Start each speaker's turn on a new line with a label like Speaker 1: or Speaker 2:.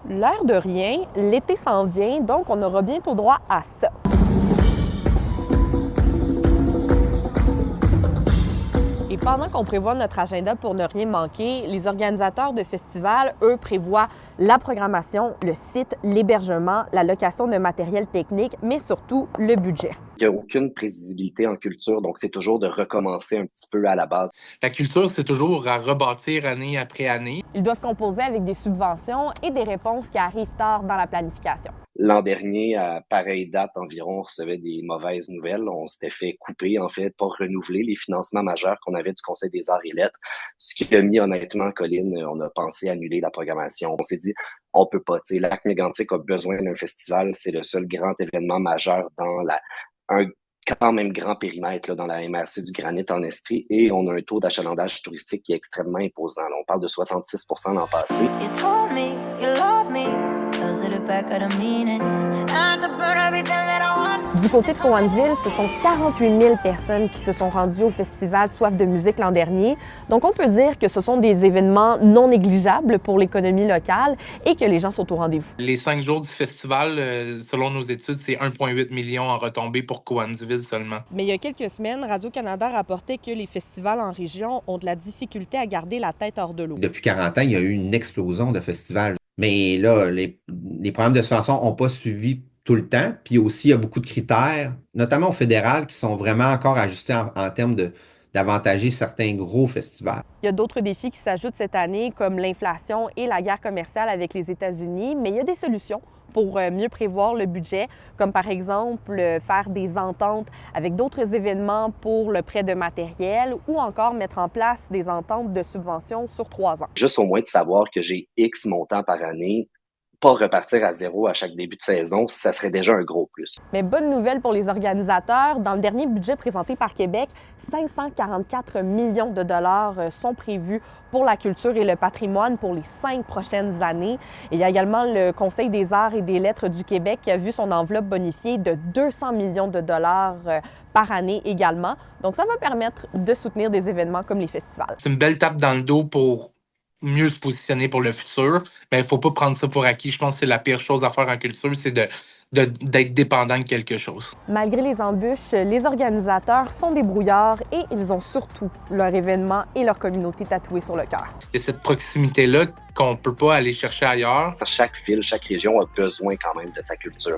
Speaker 1: L'air de rien, l'été s'en vient, donc on aura bientôt droit à ça. Et pendant qu'on prévoit notre agenda pour ne rien manquer, les organisateurs de festivals, eux, prévoient la programmation, le site, l'hébergement, la location de matériel technique, mais surtout le budget.
Speaker 2: Il n'y a aucune prévisibilité en culture, donc c'est toujours de recommencer un petit peu à la base.
Speaker 3: La culture, c'est toujours à rebâtir année après année.
Speaker 1: Ils doivent composer avec des subventions et des réponses qui arrivent tard dans la planification.
Speaker 2: L'an dernier, à pareille date environ, on recevait des mauvaises nouvelles. On s'était fait couper, en fait, pas renouveler les financements majeurs qu'on avait du Conseil des arts et lettres. Ce qui a mis, honnêtement, Colline, on a pensé annuler la programmation. On s'est dit, on peut pas. Tu sais, Lac Mégantic a besoin d'un festival. C'est le seul grand événement majeur dans un quand même grand périmètre là, dans la MRC du Granit en Estrie et on a un taux d'achalandage touristique qui est extrêmement imposant. Là, on parle de 66% l'an passé.
Speaker 1: Du côté de Cowansville, ce sont 48 000 personnes qui se sont rendues au festival Soif de musique l'an dernier. Donc, on peut dire que ce sont des événements non négligeables pour l'économie locale et que les gens sont au rendez-vous.
Speaker 3: Les 5 jours du festival, selon nos études, c'est 1,8 million en retombées pour Cowansville seulement.
Speaker 1: Mais il y a quelques semaines, Radio-Canada rapportait que les festivals en région ont de la difficulté à garder la tête hors de l'eau.
Speaker 4: Depuis 40 ans, il y a eu une explosion de festivals. Mais là, les programmes de subvention n'ont pas suivi tout le temps. Puis aussi, il y a beaucoup de critères, notamment au fédéral, qui sont vraiment encore ajustés en termes d'avantager certains gros festivals.
Speaker 1: Il y a d'autres défis qui s'ajoutent cette année, comme l'inflation et la guerre commerciale avec les États-Unis, mais il y a des solutions pour mieux prévoir le budget, comme par exemple faire des ententes avec d'autres événements pour le prêt de matériel ou encore mettre en place des ententes de subventions sur 3 ans.
Speaker 2: Juste au moins de savoir que j'ai X montant par année, pas repartir à zéro à chaque début de saison, ça serait déjà un gros plus.
Speaker 1: Mais bonne nouvelle pour les organisateurs, dans le dernier budget présenté par Québec, 544 millions de dollars sont prévus pour la culture et le patrimoine pour les 5 prochaines années. Et il y a également le Conseil des arts et des lettres du Québec qui a vu son enveloppe bonifiée de 200 millions de dollars par année également. Donc ça va permettre de soutenir des événements comme les festivals.
Speaker 3: C'est une belle tape dans le dos pour mieux se positionner pour le futur, mais il ne faut pas prendre ça pour acquis. Je pense que c'est la pire chose à faire en culture, c'est d'être dépendant de quelque chose.
Speaker 1: Malgré les embûches, les organisateurs sont débrouillards et ils ont surtout leur événement et leur communauté tatouée sur le cœur.
Speaker 3: Il y a cette proximité-là qu'on ne peut pas aller chercher ailleurs.
Speaker 2: Chaque ville, chaque région a besoin quand même de sa culture.